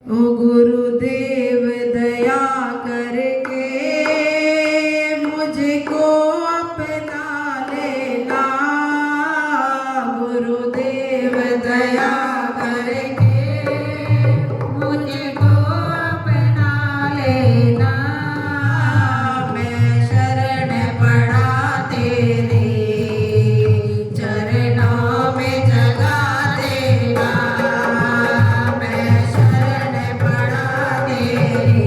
ओ गुरुदेव दया करके मुझको अपना लेना, गुरुदेव दया करके मुझको अपना लेना। मैं शरण पड़ा तेरे चरणों में जगा देना। मैं शरण पड़ा तेरे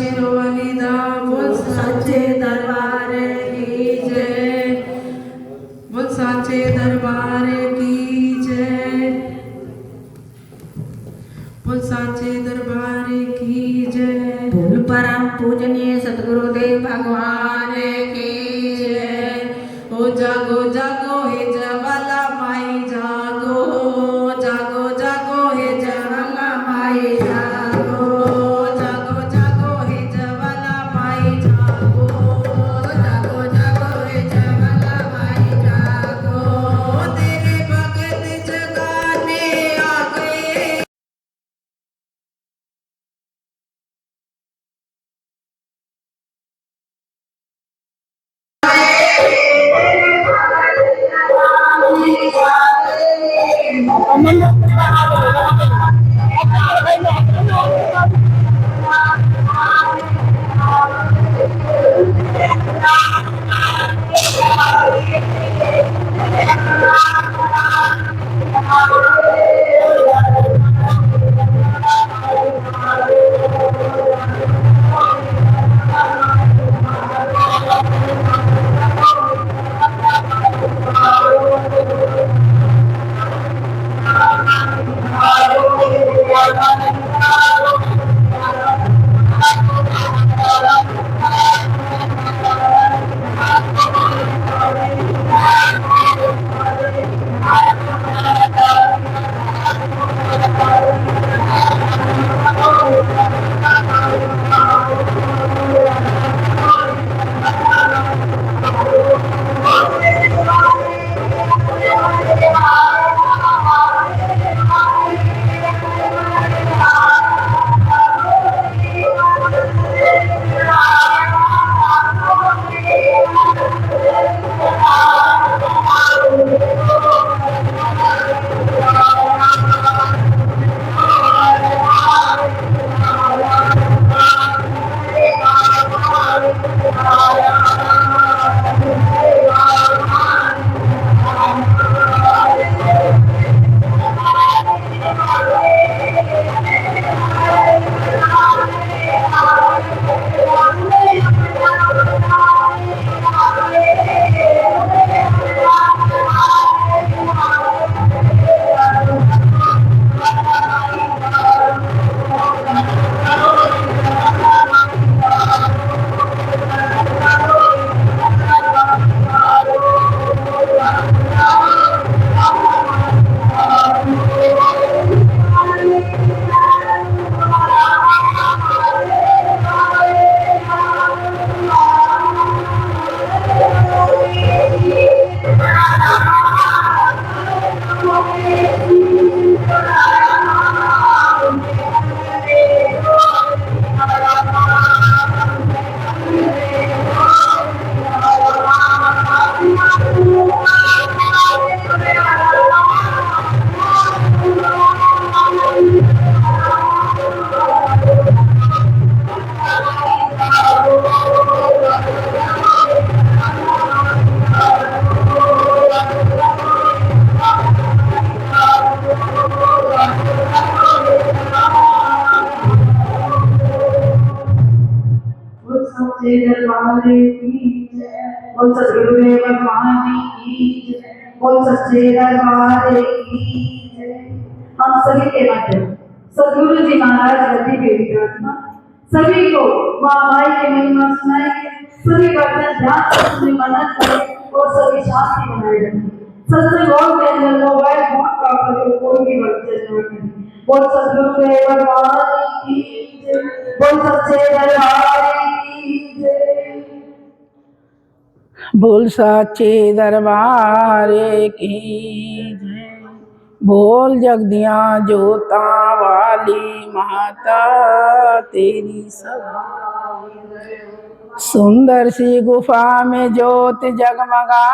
शेरों वाली दा बोल सच्चे दरबार की जय, बोल सच्चे दरबार की जय, बोल सच्चे दरबार की जय। बोल परम पूजनीय सतगुरुदेव भगवान की जय। ओ जागो जागो हे जवाला माई जागो, जागो जागो हे जवाला माई जागो, जागो जागो हे जवाला माई जागो, जागो जागो हे जवाला माई जागो। तेरे भगत जगाने आ गए। सच्चे दरबार की जय, बोल सतगुरुदेव भगवान की जय, बोल सच्चे दरबार की जय। हम सभी के नाते सदगुरु जी महाराज गद्दी पे विराजमान, सभी को महामाई की महिमा सुनाएंगे, सभी भक्तन ध्यान से सुने मनन करें और सभी शांति बनाए रखें। सत्संग और के अंदर मोबाइल फोन का प्रयोग कोई भी बच्चे न करें। बोल सतगुरुदेव भगवान की जय, बोल सच्चे दरबार की जय, बोल सच्चे दरबार की जय, बोल जगदियाँ जोता वाली माता तेरी सब। सुंदर सी गुफा में ज्योत जगमगा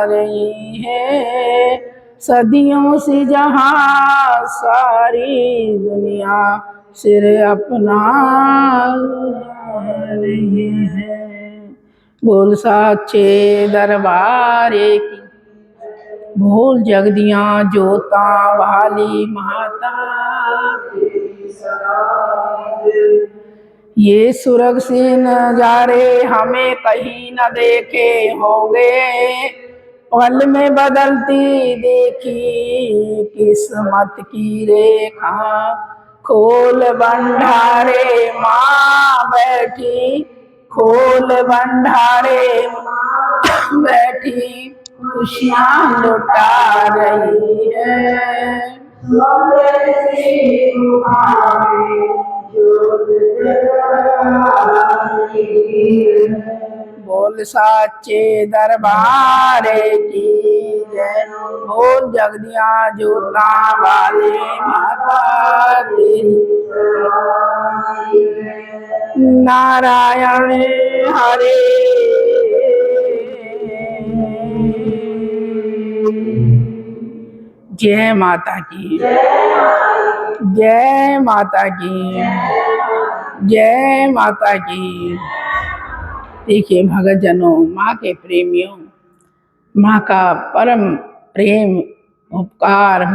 रही है, सदियों से जहाँ सारी दुनिया सिर अपना रही है। बोल सच्चे दरबार की, बोल जगदियाँ जोता वाली माता तेरी सदा। ये सुरग से नजारे हमें कहीं न देखे होंगे, पल में बदलती देखी किस्मत की रेखा। खोल भंडारे माँ बैठी, खोल भंडारे माँ बैठी, खुशियाँ लुटा रही है। बोल साचे दरबार की जय, बोल जगदिया जोता वाले माता तेरी। नारायण हरे, जय माता की, जय माता की, जय माता की। देखिए भगत जनों, माँ के प्रेमियों, माँ का परम प्रेम उपकार,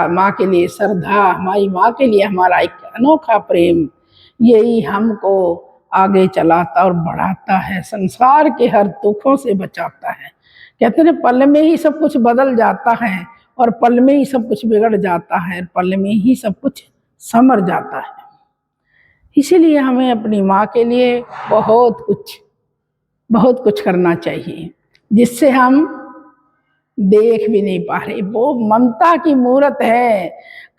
माँ के लिए श्रद्धा, हमारी माँ के लिए हमारा एक अनोखा प्रेम, यही हमको आगे चलाता और बढ़ाता है, संसार के हर दुखों से बचाता है। कहते हैं पल में ही सब कुछ बदल जाता है और पल में ही सब कुछ बिगड़ जाता है, पल में ही सब कुछ संवर जाता है। इसीलिए हमें अपनी माँ के लिए बहुत कुछ करना चाहिए, जिससे हम देख भी नहीं पा रहे। वो ममता की मूरत है,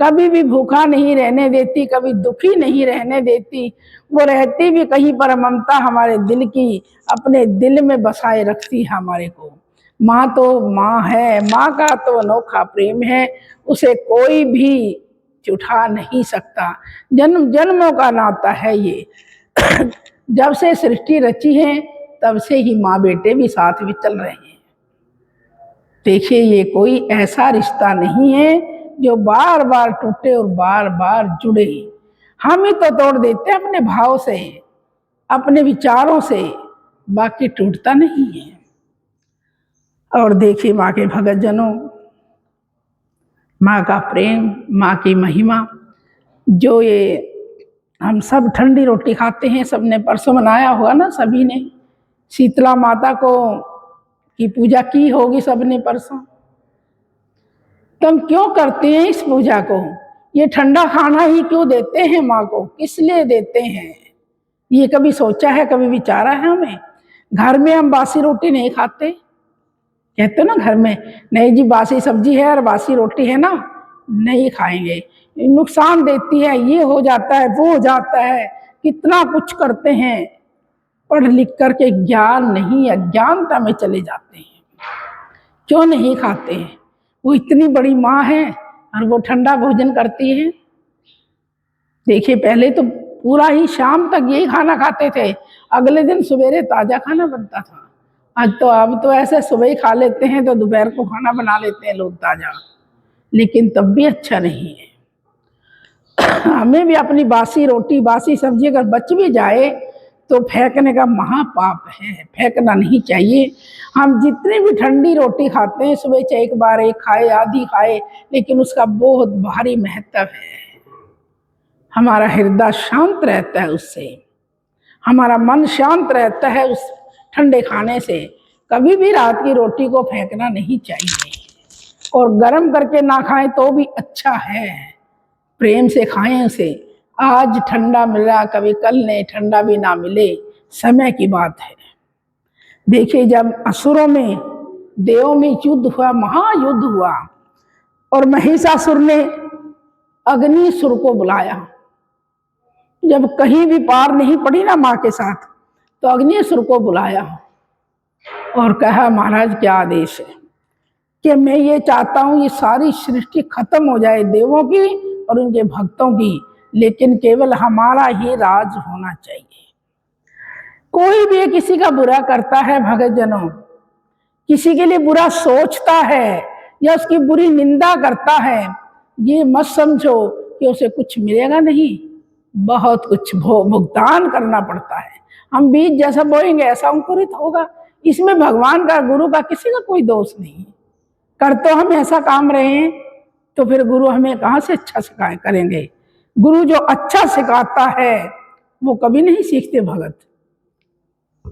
कभी भी भूखा नहीं रहने देती, कभी दुखी नहीं रहने देती। वो रहती भी कहीं पर ममता हमारे दिल की, अपने दिल में बसाए रखती है हमारे को। माँ तो माँ है, माँ का तो अनोखा प्रेम है, उसे कोई भी छुटा नहीं सकता। जन्म जन्मों का नाता है ये। जब से सृष्टि रची है तब से ही माँ बेटे भी साथ में चल रहे हैं। देखिए ये कोई ऐसा रिश्ता नहीं है जो बार बार टूटे और बार बार जुड़े। हम ही तो तोड़ देते हैं अपने भाव से, अपने विचारों से, बाकी टूटता नहीं है। और देखिए माँ के भगत जनों, माँ का प्रेम, माँ की महिमा, जो ये हम सब ठंडी रोटी खाते हैं, सबने परसों मनाया होगा ना, सभी ने शीतला माता को की पूजा की होगी सबने परसों। तो हम क्यों करते हैं इस पूजा को? ये ठंडा खाना ही क्यों देते हैं माँ को? किस लिए देते हैं? ये कभी सोचा है, कभी विचारा है हमें? घर में हम बासी रोटी नहीं खाते, कहते ना घर में नहीं जी बासी सब्जी है और बासी रोटी है ना, नहीं खाएंगे, नुकसान देती है, ये हो जाता है, वो हो जाता है, कितना कुछ करते हैं। पढ़ लिख करके ज्ञान नहीं, अज्ञानता में चले जाते हैं। क्यों नहीं खाते हैं? वो इतनी बड़ी माँ है और वो ठंडा भोजन करती है। देखिए पहले तो पूरा ही शाम तक यही खाना खाते थे, अगले दिन सवेरे ताजा खाना बनता था। आज तो अब तो ऐसे सुबह ही खा लेते हैं तो दोपहर को खाना बना लेते हैं लोग ताजा, लेकिन तब भी अच्छा नहीं है। हमें भी अपनी बासी रोटी, बासी सब्जी अगर बच भी जाए तो फेंकने का महापाप है, फेंकना नहीं चाहिए। हम जितनी भी ठंडी रोटी खाते हैं, सुबह चाहे एक बार एक खाए, आधी खाए, लेकिन उसका बहुत भारी महत्व है। हमारा हृदय शांत रहता है उससे, हमारा मन शांत रहता है उस ठंडे खाने से। कभी भी रात की रोटी को फेंकना नहीं चाहिए, और गर्म करके ना खाएं तो भी अच्छा है, प्रेम से खाएं उसे। आज ठंडा मिला, कभी कल नहीं ठंडा भी ना मिले, समय की बात है। देखिए जब असुरों में देवों में युद्ध हुआ, महायुद्ध हुआ, और महिषासुर ने अग्निसुर को बुलाया। जब कहीं भी पार नहीं पड़ी ना माँ के साथ, तो अग्निसुर को बुलाया और कहा महाराज क्या आदेश है कि मैं ये चाहता हूँ ये सारी सृष्टि खत्म हो जाए, देवों की और उनके भक्तों की, लेकिन केवल हमारा ही राज होना चाहिए। कोई भी किसी का बुरा करता है भगत जनों, किसी के लिए बुरा सोचता है या उसकी बुरी निंदा करता है, ये मत समझो कि उसे कुछ मिलेगा नहीं, बहुत कुछ भुगतान करना पड़ता है। हम बीज जैसा बोएंगे ऐसा अंकुरित होगा। इसमें भगवान का, गुरु का, किसी का कोई दोष नहीं। कर तो हम ऐसा काम रहे हैं तो फिर गुरु हमें कहाँ से अच्छा सिखाए करेंगे? गुरु जो अच्छा सिखाता है वो कभी नहीं सीखते भगत।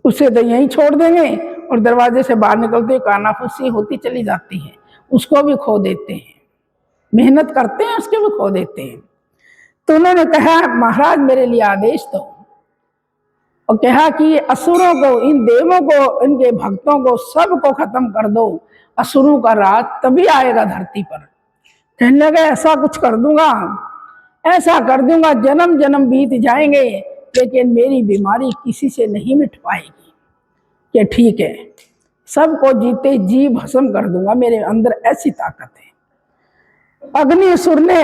उसे तो यहीं छोड़ देंगे और दरवाजे से बाहर निकलते कानाफूसी होती चली जाती है, उसको भी खो देते हैं। मेहनत करते हैं उसके भी खो देते हैं। तो उन्होंने कहा महाराज मेरे लिए आदेश दो, और कहा कि ये असुरों को, इन देवों को, इनके भक्तों को सबको खत्म कर दो, असुरों का राज तभी आएगा धरती पर। कहने लगे ऐसा कुछ कर दूंगा, ऐसा कर दूंगा, जन्म जन्म बीत जाएंगे लेकिन मेरी बीमारी किसी से नहीं मिट पाएगी। कि ठीक है, सबको जीते जी भस्म कर दूंगा, मेरे अंदर ऐसी ताकत है। अग्निसुर ने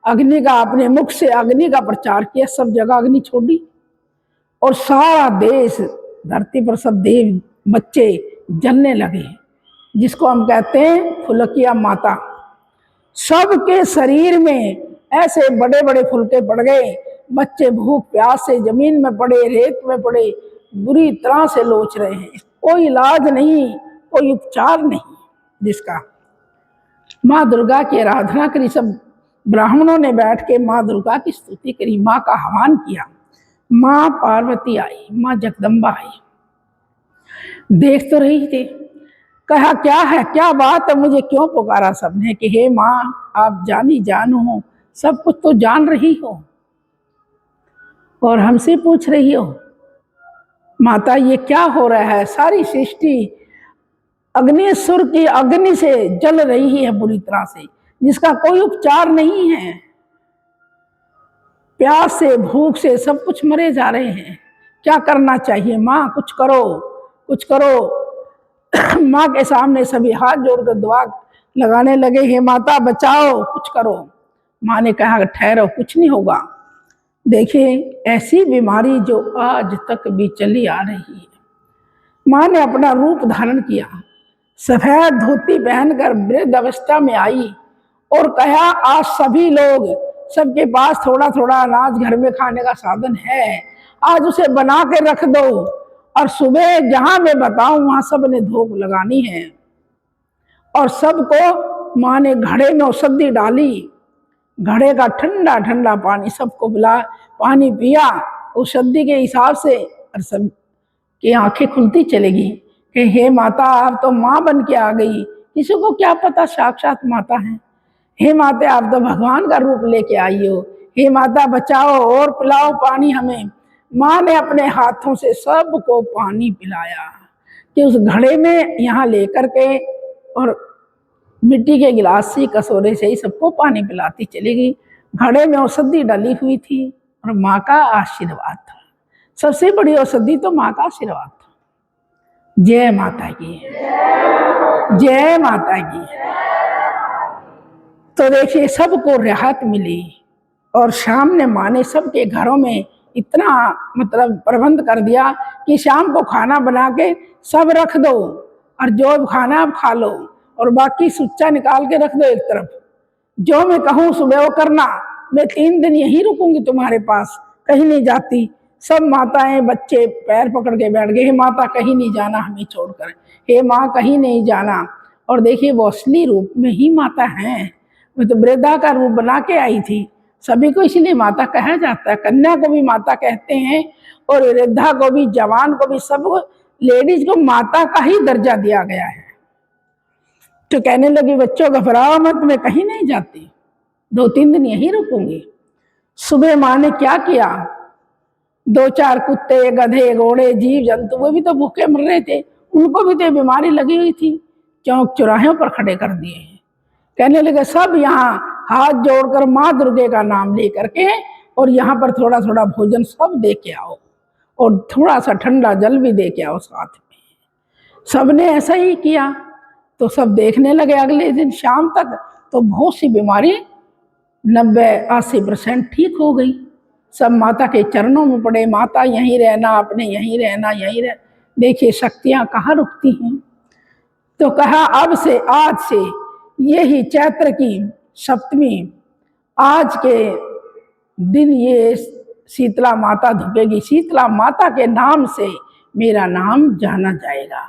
अग्नि का अपने मुख से अग्नि का प्रचार किया, सब जगह अग्नि छोड़ी और सारा देश, धरती पर सब देव बच्चे जलने लगे, जिसको हम कहते हैं फुलकिया माता। सबके शरीर में ऐसे बड़े बड़े फुलके पड़ गए, बच्चे भूख प्यास से जमीन में पड़े, रेत में पड़े, बुरी तरह से लोच रहे हैं। कोई इलाज नहीं, कोई उपचार नहीं जिसका। माँ दुर्गा की आराधना करी, सब ब्राह्मणों ने बैठ के माँ दुर्गा की स्तुति करी, माँ का आह्वान किया। माँ पार्वती आई, माँ जगदम्बा आई, देख तो रही थी। कहा क्या है, क्या बात है, मुझे क्यों पुकारा सबने? कि हे माँ आप जानी जान हो, सब कुछ तो जान रही हो और हमसे पूछ रही हो माता ये क्या हो रहा है? सारी सृष्टि अग्निसुर की अग्नि से जल रही है बुरी तरह से, जिसका कोई उपचार नहीं है। प्यास से, भूख से सब कुछ मरे जा रहे हैं। क्या करना चाहिए माँ? कुछ करो, कुछ करो। माँ के सामने सभी हाथ जोड़कर दुआ लगाने लगे, हे माता बचाओ, कुछ करो। माँ ने कहा ठहरो, कुछ नहीं होगा। देखिए ऐसी बीमारी जो आज तक भी चली आ रही है। माँ ने अपना रूप धारण किया, सफेद धोती पहनकर वृद्ध अवस्था में आई और कहा आज सभी लोग, सबके पास थोड़ा थोड़ा अनाज घर में खाने का साधन है, आज उसे बना के रख दो और सुबह जहां मैं बताऊं वहां सबने धूप लगानी है। और सबको माँ ने घड़े में औषधि डाली, घड़े का ठंडा ठंडा पानी सबको पिला, पानी पिया औषधि के हिसाब से, और सब की आंखें खुलती चलेगी कि हे माता आप तो माँ बन के आ गई, किसी को क्या पता साक्षात माता है। हे माता आप तो भगवान का रूप लेके आई हो, हे माता बचाओ और पिलाओ पानी हमें। माँ ने अपने हाथों से सबको पानी पिलाया कि उस घड़े में यहाँ लेकर के, और मिट्टी के गिलास से, कटोरे से ही सबको पानी पिलाती चली गई। घड़े में औषधि डली हुई थी और माँ का आशीर्वाद था। सबसे बड़ी औषधि तो माँ का आशीर्वाद था। जय माता की, जय माता की। तो देखिए सबको राहत मिली और शाम ने माँ ने सबके घरों में इतना मतलब प्रबंध कर दिया कि शाम को खाना बना के सब रख दो और जो खाना आप खा लो और बाकी सुच्चा निकाल के रख दो एक तरफ। जो मैं कहूँ सुबह वो करना, मैं 3 दिन यहीं रुकूंगी तुम्हारे पास, कहीं नहीं जाती। सब माताएं बच्चे पैर पकड़ के बैठ गए, हे माता कहीं नहीं जाना हमें छोड़कर, हे माँ कहीं नहीं जाना। और देखिए वो असली रूप में ही माता है, वो तो वृद्धा का रूप बना के आई थी। सभी को इसलिए माता कहा जाता है, कन्या को भी माता कहते हैं और वृद्धा को भी, जवान को भी, सब लेडीज को माता का ही दर्जा दिया गया है। तो कहने लगी बच्चों घबराओ मत, मैं कहीं नहीं जाती, 2-3 दिन यहीं रुकूंगी। सुबह माँ ने क्या किया, 2-4 कुत्ते, गधे, घोड़े, जीव जंतु, वो भी तो भूखे मर रहे थे, उनको भी तो बीमारी लगी हुई थी, चौक चौराहे पर खड़े कर दिए हैं। कहने लगे सब यहाँ हाथ जोड़कर माँ दुर्गे का नाम ले करके और यहाँ पर थोड़ा थोड़ा भोजन सब दे के आओ और थोड़ा सा ठंडा जल भी दे के आओ साथ में। सबने ऐसा ही किया। तो सब देखने लगे अगले दिन शाम तक तो बहुत सी बीमारी 90-80% ठीक हो गई। सब माता के चरणों में पड़े, माता यहीं रहना, आपने यहीं रहना, यहीं रह। देखिए शक्तियाँ कहाँ रुकती हैं। तो कहा अब से, आज से, यही चैत्र की सप्तमी, आज के दिन ये शीतला माता धुकेगी, शीतला माता के नाम से मेरा नाम जाना जाएगा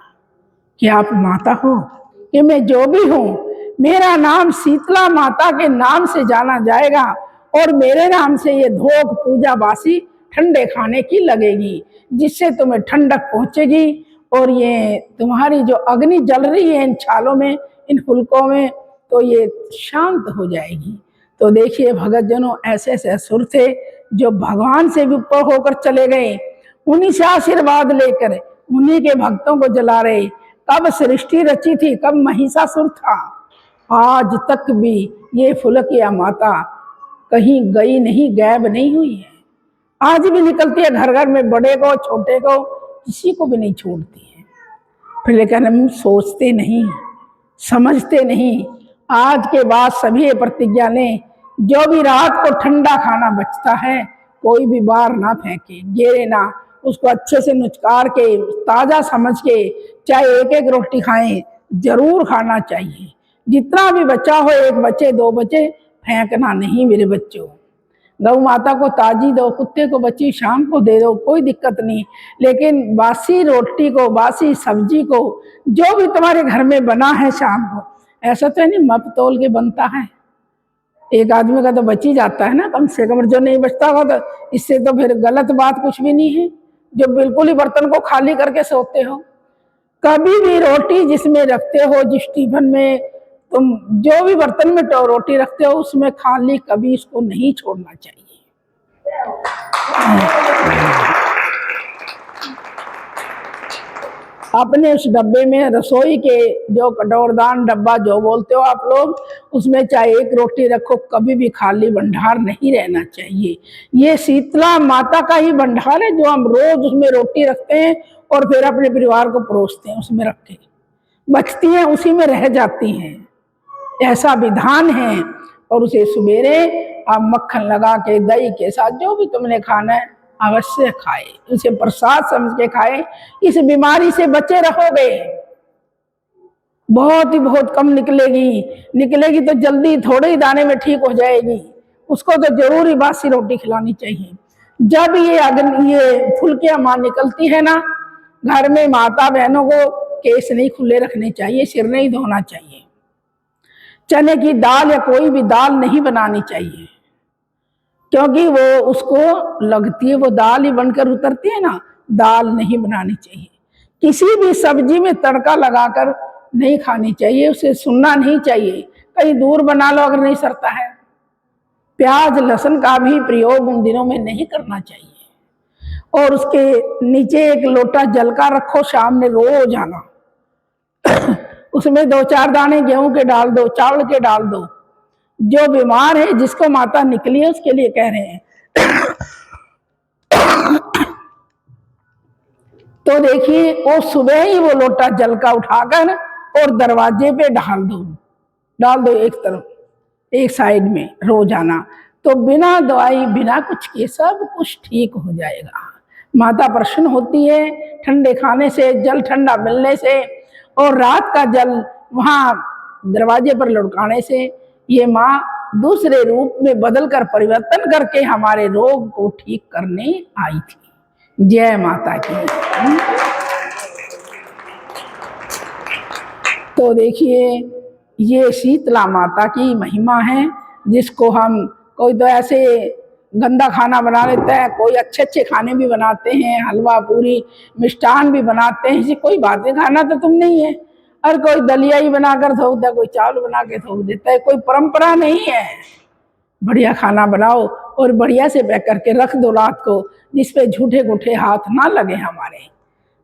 कि आप माता हो, कि मैं जो भी हूँ मेरा नाम शीतला माता के नाम से जाना जाएगा। और मेरे नाम से ये धोख पूजा बासी ठंडे खाने की लगेगी, जिससे तुम्हें ठंडक पहुंचेगी और ये तुम्हारी जो अग्नि जल रही है इन छालों में, इन फुलकों में, तो ये शांत हो जाएगी। तो देखिए भगत जनों, ऐसे ऐसे असुर थे जो भगवान से भी ऊपर होकर चले गए, उन्हीं से आशीर्वाद लेकर उन्हीं के भक्तों को जला रहे। कब सृष्टि रची थी, कब महिषासुर था, आज तक भी ये फुलकिया माता कहीं गई नहीं, गायब नहीं हुई है। आज भी निकलती है घर घर में, बड़े को छोटे को किसी को भी नहीं छोड़ती है। फिर लेकिन हम सोचते नहीं, समझते नहीं। आज के बाद सभी प्रतिज्ञा लें, जो भी रात को ठंडा खाना बचता है कोई भी बाहर ना फेंके, गिरे ना, उसको अच्छे से नुचकार के ताजा समझ के चाहे एक एक रोटी खाएं, जरूर खाना चाहिए। जितना भी बचा हो, एक बचे दो बचे, फेंकना नहीं मेरे बच्चों। गौ माता को ताजी दो, कुत्ते को बची शाम को दे दो, कोई दिक्कत नहीं। लेकिन बासी रोटी को, बासी सब्जी को, जो भी तुम्हारे घर में बना है शाम को, ऐसा तो नहीं मप तोल के बनता है, एक आदमी का तो बच ही जाता है ना कम से कम। जो नहीं बचता होगा तो इससे तो फिर गलत बात कुछ भी नहीं है, जो बिल्कुल ही बर्तन को खाली करके सोते हो। कभी भी रोटी जिसमें रखते हो, जिस टिफिन में तुम जो भी बर्तन में रोटी रखते हो, उसमें खाली कभी इसको नहीं छोड़ना चाहिए। अपने उस डब्बे में, रसोई के जो कटोरदान डब्बा जो बोलते हो आप लोग, उसमें चाहे एक रोटी रखो, कभी भी खाली भंडार नहीं रहना चाहिए। ये शीतला माता का ही भंडार है जो हम रोज उसमें रोटी रखते हैं और फिर अपने परिवार को परोसते हैं, उसमें रख के बचती हैं, उसी में रह जाती हैं, ऐसा विधान है। और उसे सवेरे आप मक्खन लगा के, दही के साथ, जो भी तुमने खाना है अवश्य खाए, उसे प्रसाद समझ के खाए। इस बीमारी से बचे रहोगे, बहुत ही बहुत कम निकलेगी तो जल्दी थोड़े ही दाने में ठीक हो जाएगी। उसको तो जरूर ही बासी रोटी खिलानी चाहिए। जब ये फुलकियां मां निकलती है ना, घर में माता बहनों को केस नहीं खुले रखने चाहिए, सिर नहीं धोना चाहिए, चने की दाल या कोई भी दाल नहीं बनानी चाहिए, क्योंकि वो उसको लगती है, वो दाल ही बनकर उतरती है ना, दाल नहीं बनानी चाहिए। किसी भी सब्जी में तड़का लगाकर नहीं खानी चाहिए, उसे सुनना नहीं चाहिए, कहीं दूर बना लो अगर नहीं सरता है। प्याज लहसुन का भी प्रयोग उन दिनों में नहीं करना चाहिए। और उसके नीचे एक लोटा जल का रखो, शाम में रोज आना उसमें 2-4 दाने गेहूं के डाल दो, चावल के डाल दो। जो बीमार है, जिसको माता निकली है, उसके लिए कह रहे हैं। तो देखिए, वो सुबह ही वो लोटा जल का उठाकर और दरवाजे पे डाल दो एक तरफ, एक साइड में रोजाना। तो बिना दवाई, बिना कुछ के सब कुछ ठीक हो जाएगा। माता प्रसन्न होती है ठंडे खाने से, जल ठंडा मिलने से, और रात का जल वहां दरवाजे पर लुढ़काने से। ये माँ दूसरे रूप में बदलकर, परिवर्तन करके हमारे रोग को ठीक करने आई थी। जय माता की। तो देखिए, ये शीतला माता की महिमा है, जिसको हम, कोई तो ऐसे गंदा खाना बना लेता है, कोई अच्छे अच्छे खाने भी बनाते हैं, हलवा पूरी मिष्ठान भी बनाते हैं। इसे कोई बात नहीं, खाना तो तुम नहीं है, और कोई दलिया ही बनाकर थोक देता है, कोई चावल बना के थोक देता है, कोई परंपरा नहीं है। बढ़िया खाना बनाओ और बढ़िया से पैक करके रख दो रात को, जिसपे झूठे गूठे हाथ ना लगे हमारे।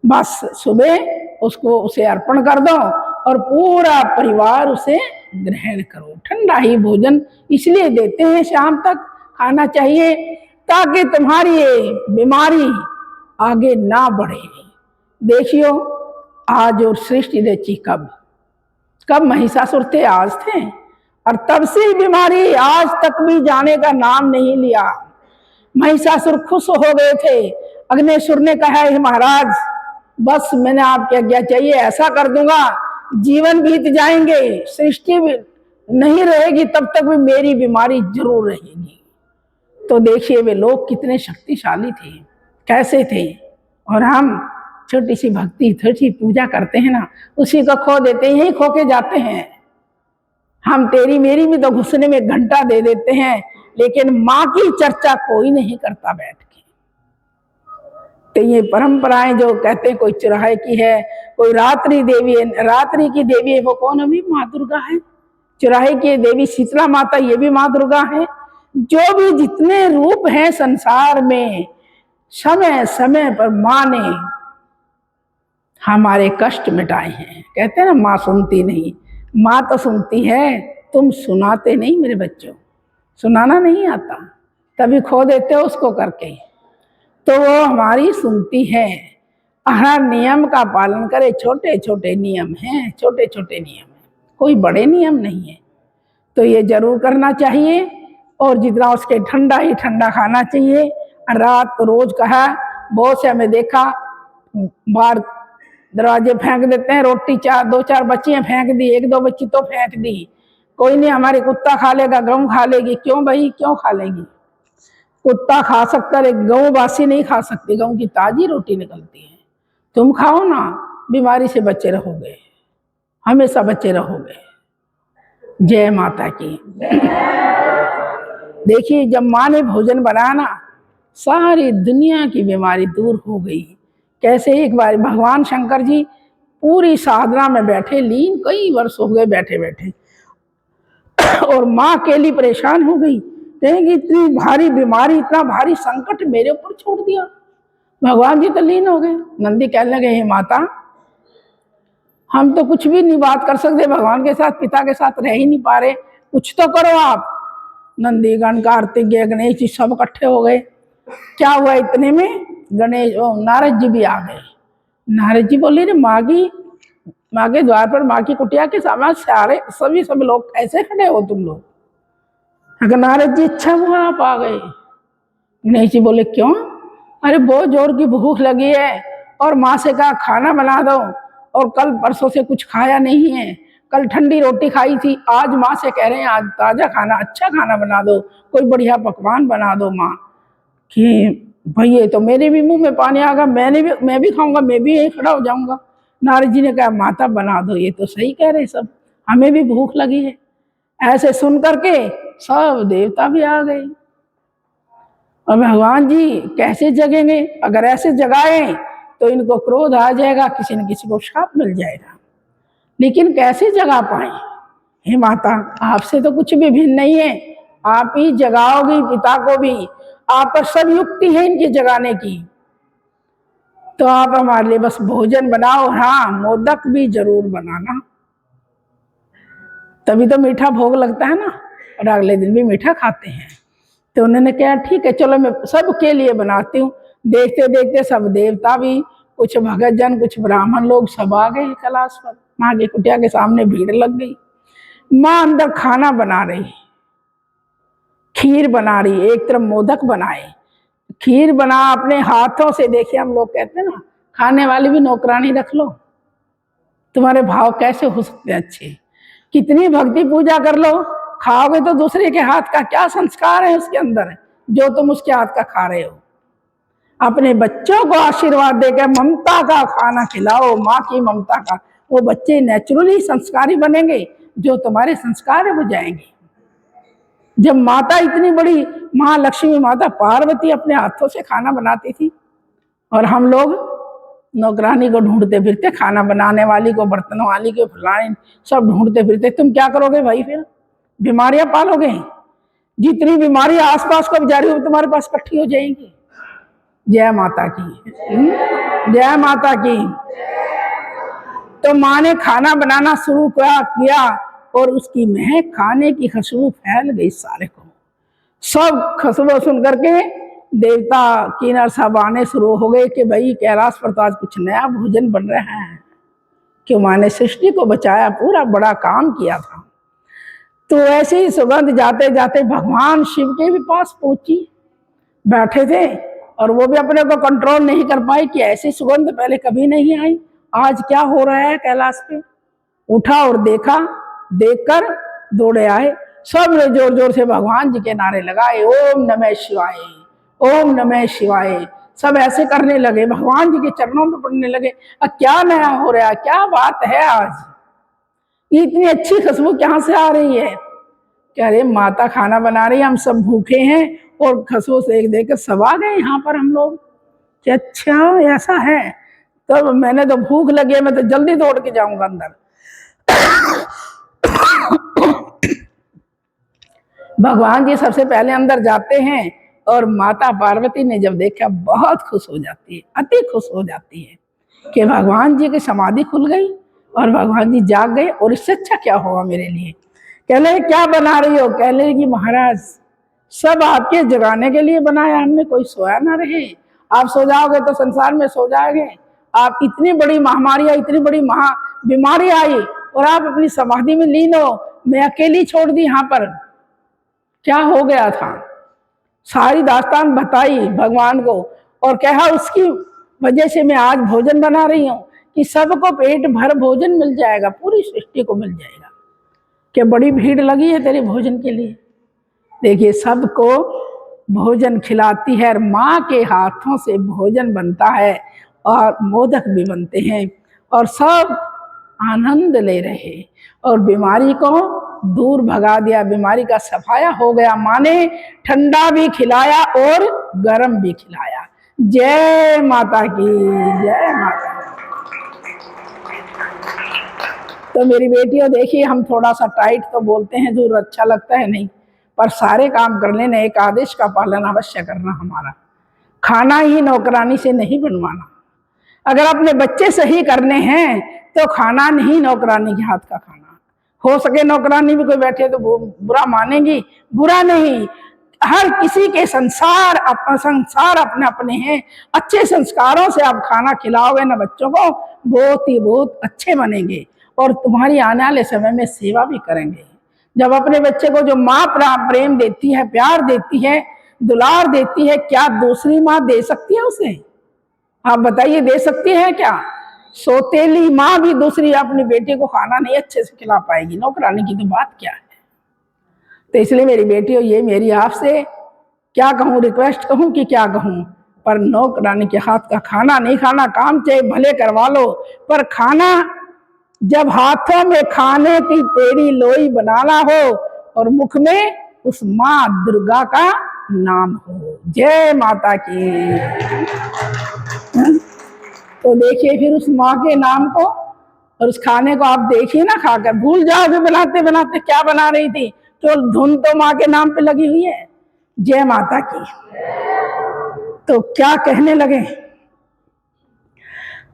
बस सुबह उसको, उसे अर्पण कर दो और पूरा परिवार उसे ग्रहण करो। ठंडा ही भोजन इसलिए देते हैं, शाम तक खाना चाहिए, ताकि तुम्हारी ये बीमारी आगे ना बढ़े। देखियो, आज और सृष्टि रची कब महिषासुर थे, आज थे, और तब से बीमारी आज तक भी जाने का नाम नहीं लिया। महिषासुर खुश हो गए थे। अग्निशुर ने कहा, है महाराज, बस मैंने आपकी आज्ञा चाहिए, ऐसा कर दूंगा, जीवन बीत जाएंगे, सृष्टि भी नहीं रहेगी, तब तक भी मेरी बीमारी जरूर रहेगी। तो देखिए, वे लोग कितने शक्तिशाली थे, कैसे थे। और हम छोटी सी भक्ति, छोटी पूजा करते हैं ना, उसी को खो देते हैं, यही खो के जाते हैं। हम तेरी मेरी में तो घुसने में घंटा दे देते हैं, लेकिन माँ की चर्चा कोई नहीं करता बैठ के। तो ये परंपराएं जो कहते हैं कोई चुराहे की है, कोई रात्रि देवी है, रात्रि की देवी है वो कौन? अभी माँ दुर्गा है। चुराहे की देवी शीतला माता, ये भी माँ दुर्गा है। जो भी जितने रूप हैं संसार में, समय समय पर माँ ने हमारे कष्ट मिटाए हैं। कहते हैं ना माँ सुनती नहीं, माँ तो सुनती है, तुम सुनाते नहीं मेरे बच्चों, सुनाना नहीं आता, तभी खो देते हो उसको करके। तो वो हमारी सुनती है, हर नियम का पालन करे। छोटे छोटे नियम हैं, छोटे छोटे नियम हैं, कोई बड़े नियम नहीं है। तो ये जरूर करना चाहिए, और जितना उसके ठंडा ही ठंडा खाना चाहिए। रात को रोज कहा, बहुत से हमें देखा बाहर दरवाजे फेंक देते हैं रोटी, दो चार बच्चियां फेंक दी, एक दो बच्ची तो फेंक दी, कोई नहीं हमारे कुत्ता खा लेगा, गऊ खा लेगी। क्यों भाई, क्यों खा लेगी? कुत्ता खा सकता है, गऊ बासी नहीं खा सकती, गऊ की ताजी रोटी निकलती है। तुम खाओ ना, बीमारी से बचे रहोगे, हमेशा बचे रहोगे। जय माता की। देखिए जब माँ ने भोजन बनाया ना, सारी दुनिया की बीमारी दूर हो गई। कैसे? एक बार भगवान शंकर जी पूरी साधना में बैठे, लीन, कई वर्ष हो गए बैठे बैठे, और माँ अकेली परेशान हो गई। कहेंगी इतनी भारी बीमारी, इतना भारी संकट मेरे ऊपर छोड़ दिया। भगवान जी तो लीन हो गए। नंदी कहने लगे, हे माता, हम तो कुछ भी नहीं बात कर सकते भगवान के साथ, पिता के साथ रह ही नहीं पा रहे, कुछ तो करो आप। नंदी गण, कार्तिक, गणेश जी सब इकट्ठे हो गए। क्या हुआ? इतने में गणेश नारद जी भी आ गए। नारद जी बोले, रे माँ के द्वार पर, माँ की कुटिया के सामने सारे सब लोग ऐसे खड़े हो तुम लोग? अगर नारद जी, अच्छा हुआ आप आ गए। गणेश जी बोले, क्यों? अरे बहुत जोर की भूख लगी है, और माँ से कहा खाना बना दो, और कल परसों से कुछ खाया नहीं है, कल ठंडी रोटी खाई थी, आज माँ से कह रहे हैं आज ताजा खाना, अच्छा खाना बना दो, कोई बढ़िया पकवान बना दो माँ। कि भाई ये तो मेरे भी मुंह में पानी आ गया, मैं भी खाऊंगा, मैं भी यही खड़ा हो जाऊंगा। नारद जी ने कहा, माता बना दो, ये तो सही कह रहे सब, हमें भी भूख लगी है। ऐसे सुन करके सब देवता भी आ गए। और भगवान जी कैसे जगेंगे? अगर ऐसे जगाएं तो इनको क्रोध आ जाएगा, किसी न किसी को श्राप मिल जाएगा। लेकिन कैसे जगा पाए? हे माता, आपसे तो कुछ भी भिन्न नहीं है, आप ही जगाओगी पिता को भी, आप पर सब युक्ति है इनके जगाने की। तो आप हमारे लिए बस भोजन बनाओ, हाँ मोदक भी जरूर बनाना, तभी तो मीठा भोग लगता है ना, और अगले दिन भी मीठा खाते हैं। तो उन्होंने कहा ठीक है चलो मैं सबके लिए बनाती हूँ। देखते देखते सब देवता भी, कुछ भगत जन, कुछ ब्राह्मण लोग सब आ गए कैलाश पर। माँ की कुटिया के सामने भीड़ लग गई। माँ अंदर खाना बना रही, खीर बना रही, एक तरफ मोदक बनाए, खीर बना अपने हाथों से। देखिए हम लोग कहते हैं ना, खाने वाली भी नौकरानी रख लो, तुम्हारे भाव कैसे हो सकते हैं अच्छे। कितनी भक्ति पूजा कर लो, खाओगे तो दूसरे के हाथ का क्या संस्कार है उसके अंदर, जो तुम उसके हाथ का खा रहे हो। अपने बच्चों को आशीर्वाद देकर ममता का खाना खिलाओ, माँ की ममता का, वो बच्चे नेचुरली संस्कारी बनेंगे, जो तुम्हारे संस्कार है वो जाएंगे। जब माता इतनी बड़ी महालक्ष्मी माता पार्वती अपने हाथों से खाना बनाती थी, और हम लोग नौकरानी को ढूंढते फिरते, खाना बनाने वाली को, बर्तन वाली को, फलाने सब ढूंढते फिरते। तुम क्या करोगे भाई? फिर बीमारियां पालोगे, जितनी बीमारियां आसपास को जा रही हो तुम्हारे पास इकट्ठी हो जाएंगी। जय माता की, जय माता की। तो माँ ने खाना बनाना शुरू किया, और उसकी महक, खाने की खुशबू फैल गई सारे को। सब खुशबू सुन करके देवता किन्नर सब आने शुरू हो गए कि भाई कैलाश पर तो आज कुछ नया भोजन बन रहा है, क्यों माँ ने सृष्टि को बचाया, पूरा बड़ा काम किया था। तो ऐसे ही सुगंध जाते जाते भगवान शिव के भी पास पहुंची, बैठे थे, और वो भी अपने को कंट्रोल नहीं कर पाए कि ऐसी सुगंध पहले कभी नहीं आई, आज क्या हो रहा है कैलाश पे। उठा और देखा, देखकर दौड़े आए, सब ने जोर जोर से भगवान जी के नारे लगाए, ओम नमः शिवाय, ओम नमः शिवाय। सब ऐसे करने लगे, भगवान जी के चरणों में पड़ने लगे। क्या नया हो रहा है, क्या बात है आज, इतनी अच्छी खुशबू कहाँ से आ रही है? कि अरे माता खाना बना रही है, हम सब भूखे हैं, और खसो से एक देकर सब आ गए यहाँ पर हम लोग कि अच्छा ऐसा है। तो मैंने तो भूख लगी है, मैं तो जल्दी दौड़ के जाऊंगा अंदर। भगवान जी सबसे पहले अंदर जाते हैं, और माता पार्वती ने जब देखा बहुत खुश हो जाती है, अति खुश हो जाती है कि भगवान जी की समाधि खुल गई और भगवान जी जाग गए, और इससे अच्छा क्या होगा मेरे लिए। कह रहे क्या बना रही हो? कह रहे कि महाराज सब आपके जगाने के लिए बनाया हमने, कोई सोया ना रहे, आप सो जाओगे तो संसार में सो जाओगे। आप इतनी बड़ी महामारी आई, इतनी बड़ी महा बीमारी आई, और आप अपनी समाधि में लीन हो, मैं अकेली छोड़ दी यहाँ पर, क्या हो गया था। सारी दास्तान बताई भगवान को, और कहा उसकी वजह से मैं आज भोजन बना रही हूँ कि सबको पेट भर भोजन मिल जाएगा, पूरी सृष्टि को मिल जाएगा। कि बड़ी भीड़ लगी है तेरे भोजन के लिए। देखिए सबको भोजन खिलाती है, और माँ के हाथों से भोजन बनता है, और मोदक भी बनते हैं, और सब आनंद ले रहे, और बीमारी को दूर भगा दिया, बीमारी का सफाया हो गया। माँ ने ठंडा भी खिलाया और गर्म भी खिलाया। जय माता की, जय माता की। तो मेरी बेटियों देखिए, हम थोड़ा सा टाइट तो बोलते हैं, जो अच्छा लगता है नहीं, पर सारे काम कर लेना, एक आदेश का पालन अवश्य करना हमारा। खाना ही नौकरानी से नहीं बनवाना। अगर अपने बच्चे सही करने हैं तो खाना नहीं नौकरानी के हाथ का खाना। हो सके नौकरानी भी कोई बैठे तो बुरा मानेंगी, बुरा नहीं। हर किसी के संसार अपने अपने हैं। अच्छे संस्कारों से आप खाना खिलाओगे ना बच्चों को, बहुत अच्छे बनेंगे, और तुम्हारी आने वाले समय में सेवा भी करेंगे। जब अपने बच्चे को जो माँ प्रेम देती है, प्यार देती है, दुलार देती है, क्या दूसरी माँ दे सकती है उसे? आप बताइए, दे सकती है क्या? सोतेली माँ भी दूसरी अपनी बेटी को खाना नहीं अच्छे से खिला पाएगी, नौकरानी की तो बात क्या है। तो इसलिए मेरी बेटियों, ये मेरी आपसे क्या कहूँ, रिक्वेस्ट कहूँ कि क्या कहूँ, पर नौकरानी के हाथ का खाना नहीं खाना। काम चाहे भले करवा लो, पर खाना जब हाथों में खाने की तेरी लोई बनाना हो, और मुख में उस माँ दुर्गा का नाम हो। जय माता की। तो देखिए फिर उस माँ के नाम को और उस खाने को आप देखिए ना, खाकर भूल जाओगे बनाते बनाते क्या बना रही थी, तो धुन तो माँ के नाम पे लगी हुई है। जय माता की। तो क्या कहने लगे,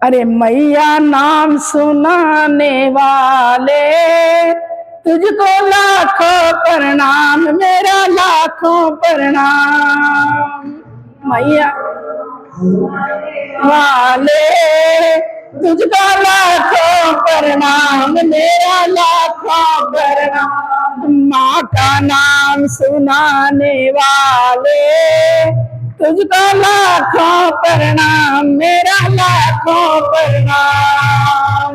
अरे मैया नाम सुनाने वाले तुझको लाखों प्रणाम, मेरा लाखों प्रणाम। मैया वाले तुझको लाखों प्रणाम, मेरा लाखों प्रणाम। माँ का नाम सुनाने वाले तुझको लाखों प्रणाम, मेरा लाखों प्रणाम।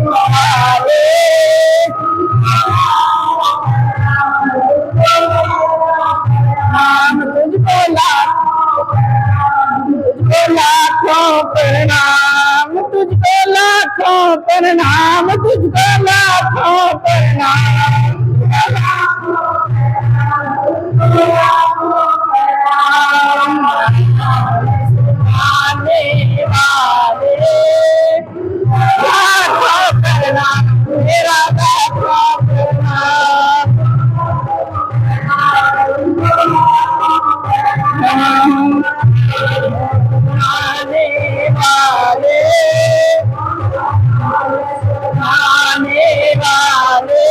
वाले नाम तुझको लाखों प्रणाम, तुझको लाखों प्रणाम, तुझको लाखों प्रणाम। आने वाले लाखों प्रणाम, मेरा लाखों प्रणाम। आने वाले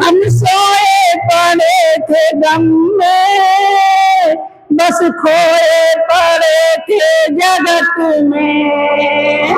हम सोए पड़े थे गम में, बस खोए पड़े थे जगत में।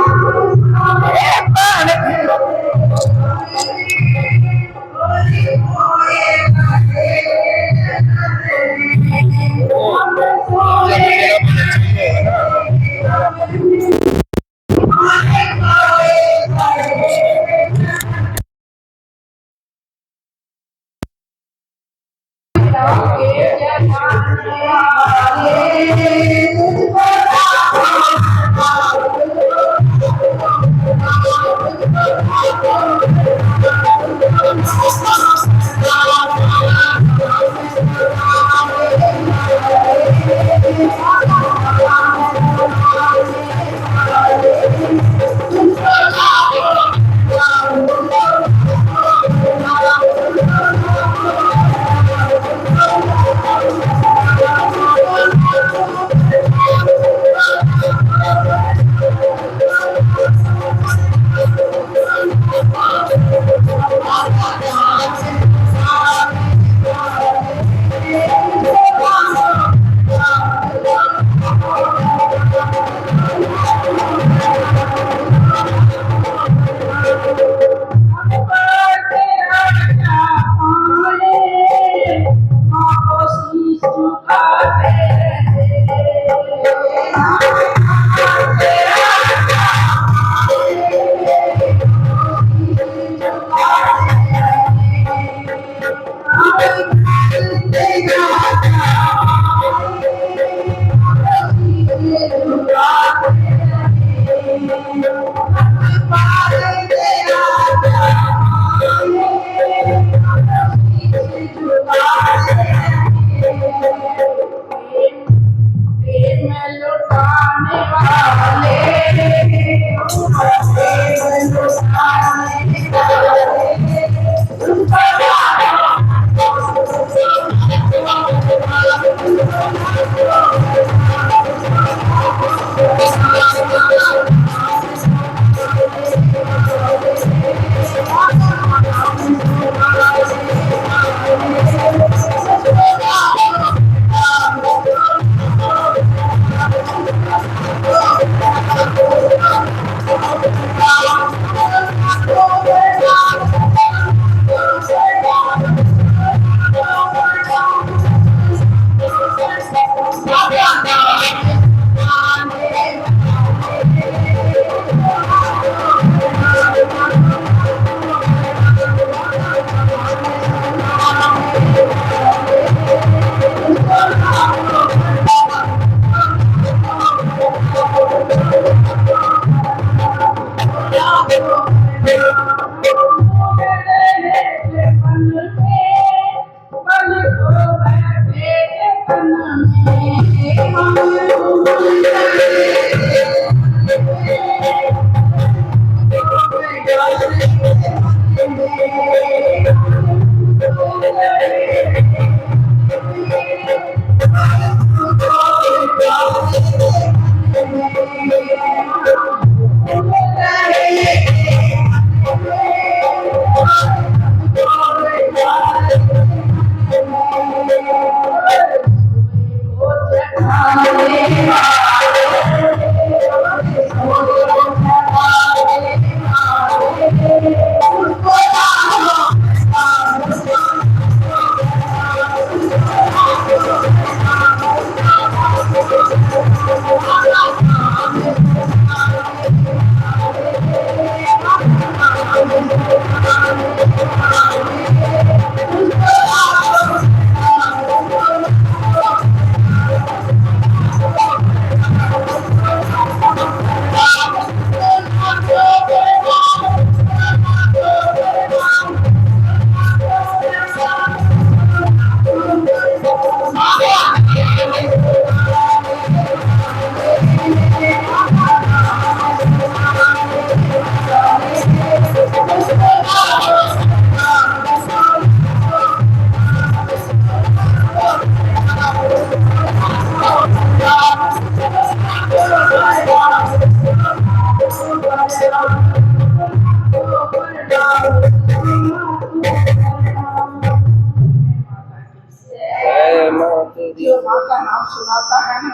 जो माँ का नाम सुनाता है ना,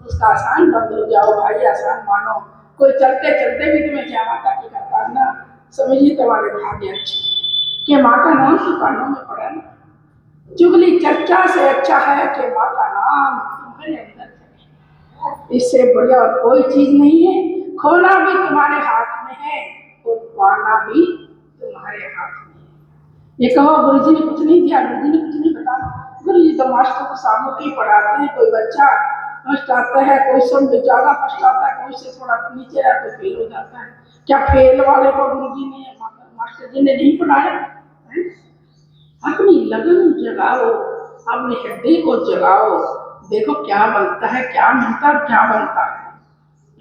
उसका आसान बंद हो जाओ भाई, आसान मानो। कोई चलते चलते भी तुम्हें क्या माता की करता है ना, समझिए तुम्हारे भाग्य अच्छी कि माँ का नाम तो कानों में पड़ा ना। चुगली चर्चा से अच्छा है कि माँ का नाम तुम्हारे अंदर है। इससे बढ़िया और कोई चीज नहीं है। खोना भी तुम्हारे हाथ में है और पाना भी तुम्हारे हाथ में है। ये कहो गुरु जी ने कुछ नहीं दिया, गुरु जी ने कुछ नहीं बताया। गुरु जी तो मास्टर को सामूहिक ही पढ़ाते हैं। कोई बच्चा फर्स्ट आता है, कोई सब में ज्यादा फर्स्ट आता है, कोई से थोड़ा नीचे है, कोई फेल हो जाता है। क्या फेल वाले को गुरु जी ने मास्टर जी ने नहीं पढ़ाया? अपनी लगन जगाओ, अपने हृदय को जगाओ, देखो क्या बनता है, क्या मिलता है, क्या बनता है।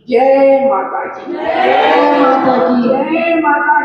जय माता की, जय माता की, जय माता